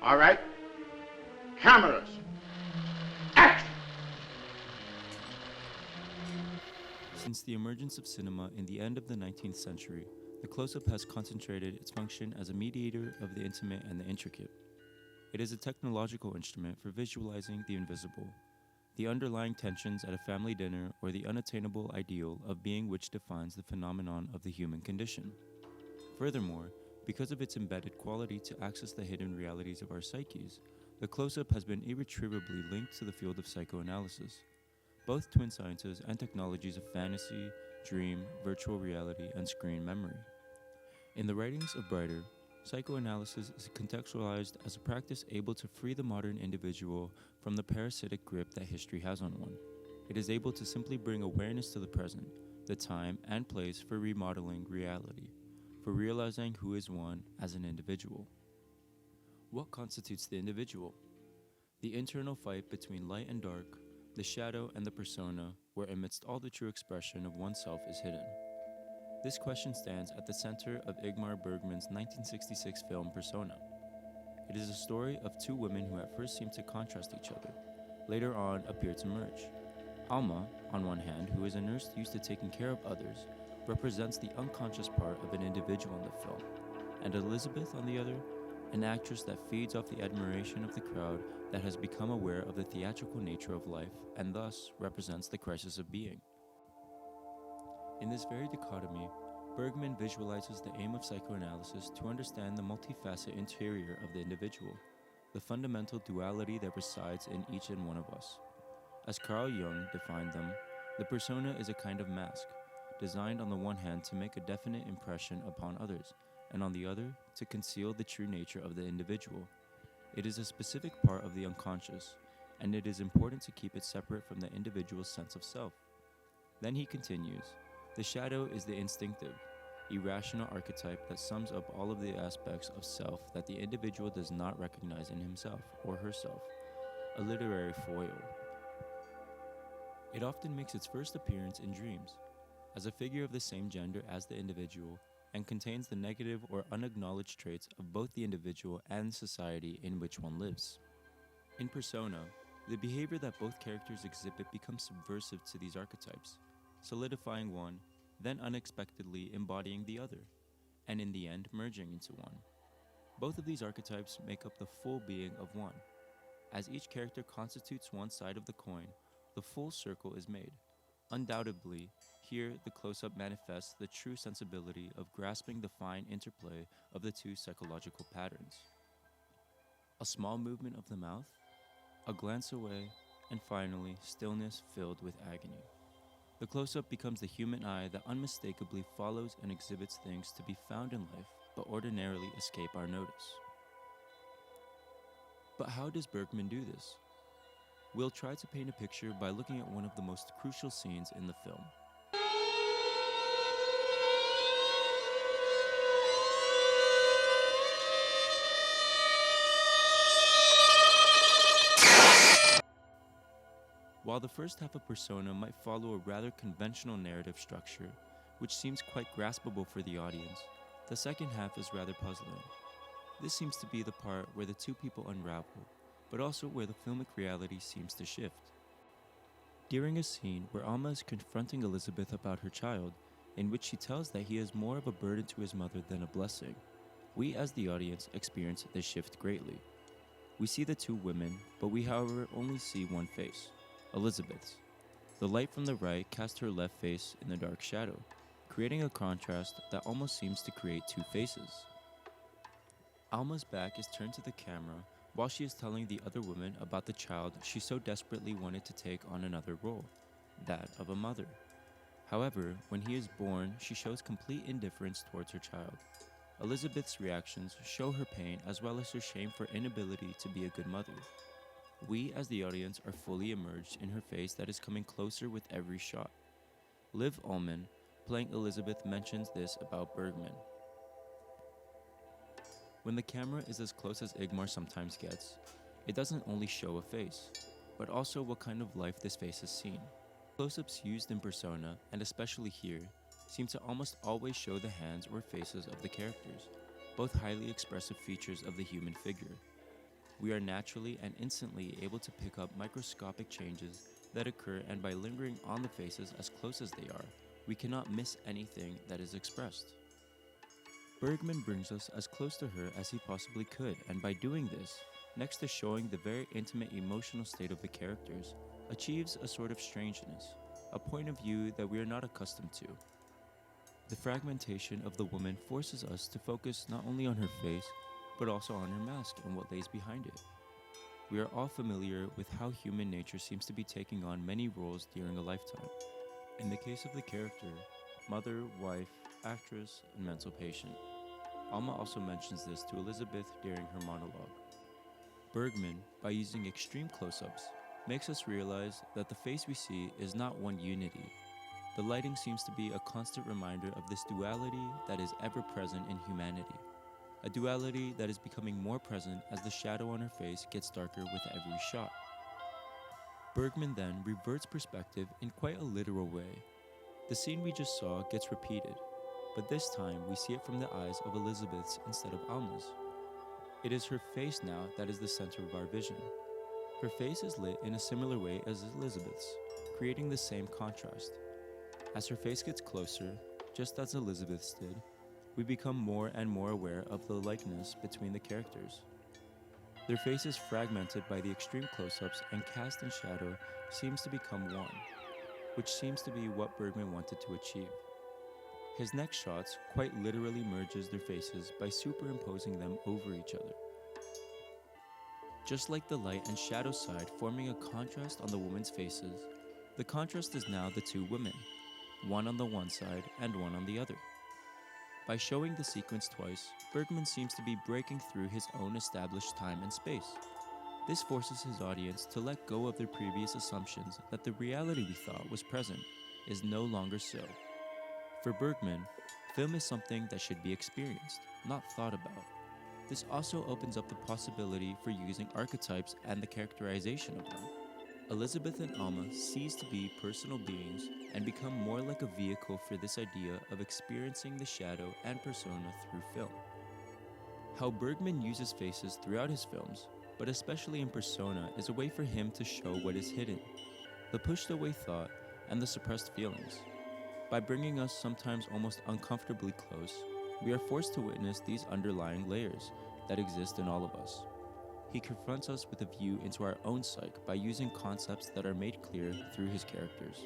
All right. Cameras. Action! Since the emergence of cinema in the end of the 19th century, the close-up has concentrated its function as a mediator of the intimate and the intricate. It is a technological instrument for visualizing the invisible, the underlying tensions at a family dinner, or the unattainable ideal of being which defines the phenomenon of the human condition. Furthermore, because of its embedded quality to access the hidden realities of our psyches, the close-up has been irretrievably linked to the field of psychoanalysis. Both twin sciences and technologies of fantasy, dream, virtual reality, and screen memory. In the writings of Brighter, psychoanalysis is contextualized as a practice able to free the modern individual from the parasitic grip that history has on one. It is able to simply bring awareness to the present, the time and place for remodeling reality, for realizing who is one as an individual. What constitutes the individual? The internal fight between light and dark, the shadow and the persona, where amidst all the true expression of oneself is hidden. This question stands at the center of Ingmar Bergman's 1966 film Persona. It is a story of two women who at first seem to contrast each other, later on appear to merge. Alma, on one hand, who is a nurse used to taking care of others, represents the unconscious part of an individual in the film, and Elizabeth, on the other, an actress that feeds off the admiration of the crowd that has become aware of the theatrical nature of life and thus represents the crisis of being. In this very dichotomy, Bergman visualizes the aim of psychoanalysis to understand the multifaceted interior of the individual, the fundamental duality that resides in each and one of us. As Carl Jung defined them, the persona is a kind of mask, designed on the one hand to make a definite impression upon others, and on the other to conceal the true nature of the individual. It is a specific part of the unconscious, and it is important to keep it separate from the individual's sense of self. Then he continues, the shadow is the instinctive, irrational archetype that sums up all of the aspects of self that the individual does not recognize in himself or herself, a literary foil. It often makes its first appearance in dreams, as a figure of the same gender as the individual, and contains the negative or unacknowledged traits of both the individual and society in which one lives. In Persona, the behavior that both characters exhibit becomes subversive to these archetypes, solidifying one, then unexpectedly embodying the other, and in the end merging into one. Both of these archetypes make up the full being of one. As each character constitutes one side of the coin, the full circle is made. Undoubtedly, here the close-up manifests the true sensibility of grasping the fine interplay of the two psychological patterns. A small movement of the mouth, a glance away, and finally, stillness filled with agony. The close-up becomes the human eye that unmistakably follows and exhibits things to be found in life but ordinarily escape our notice. But how does Bergman do this? We'll try to paint a picture by looking at one of the most crucial scenes in the film. While the first half of Persona might follow a rather conventional narrative structure, which seems quite graspable for the audience, the second half is rather puzzling. This seems to be the part where the two people unravel, but also where the filmic reality seems to shift. During a scene where Alma is confronting Elizabeth about her child, in which she tells that he is more of a burden to his mother than a blessing, we as the audience experience this shift greatly. We see the two women, but we however only see one face, Elizabeth's. The light from the right casts her left face in the dark shadow, creating a contrast that almost seems to create two faces. Alma's back is turned to the camera while she is telling the other woman about the child she so desperately wanted to take on another role, that of a mother. However, when he is born, she shows complete indifference towards her child. Elizabeth's reactions show her pain as well as her shame for inability to be a good mother. We, as the audience, are fully immersed in her face that is coming closer with every shot. Liv Ullmann, playing Elizabeth, mentions this about Bergman. When the camera is as close as Ingmar sometimes gets, it doesn't only show a face, but also what kind of life this face has seen. Close-ups used in Persona, and especially here, seem to almost always show the hands or faces of the characters, both highly expressive features of the human figure. we are naturally and instantly able to pick up microscopic changes that occur, and by lingering on the faces as close as they are, we cannot miss anything that is expressed. Bergman brings us as close to her as he possibly could, and by doing this, next to showing the very intimate emotional state of the characters, achieves a sort of strangeness, a point of view that we are not accustomed to. The fragmentation of the woman forces us to focus not only on her face, but also on her mask and what lays behind it. We are all familiar with how human nature seems to be taking on many roles during a lifetime. In the case of the character, mother, wife, actress, and mental patient. Alma also mentions this to Elizabeth during her monologue. Bergman, by using extreme close-ups, makes us realize that the face we see is not one unity. The lighting seems to be a constant reminder of this duality that is ever present in humanity. A duality that is becoming more present as the shadow on her face gets darker with every shot. Bergman then reverts perspective in quite a literal way. The scene we just saw gets repeated, but this time we see it from the eyes of Elizabeth's instead of Alma's. It is her face now that is the center of our vision. Her face is lit in a similar way as Elizabeth's, creating the same contrast. As her face gets closer, just as Elizabeth's did, we become more and more aware of the likeness between the characters. Their faces fragmented by the extreme close-ups and cast in shadow seems to become one, which seems to be what Bergman wanted to achieve. His next shots quite literally merges their faces by superimposing them over each other. Just like the light and shadow side forming a contrast on the women's faces, the contrast is now the two women, one on the one side and one on the other. By showing the sequence twice, Bergman seems to be breaking through his own established time and space. This forces his audience to let go of their previous assumptions that the reality we thought was present is no longer so. For Bergman, film is something that should be experienced, not thought about. This also opens up the possibility for using archetypes and the characterization of them. Elizabeth and Alma cease to be personal beings and become more like a vehicle for this idea of experiencing the shadow and persona through film. How Bergman uses faces throughout his films, but especially in Persona, is a way for him to show what is hidden, the pushed away thought and the suppressed feelings. By bringing us sometimes almost uncomfortably close, we are forced to witness these underlying layers that exist in all of us. He confronts us with a view into our own psyche by using concepts that are made clear through his characters.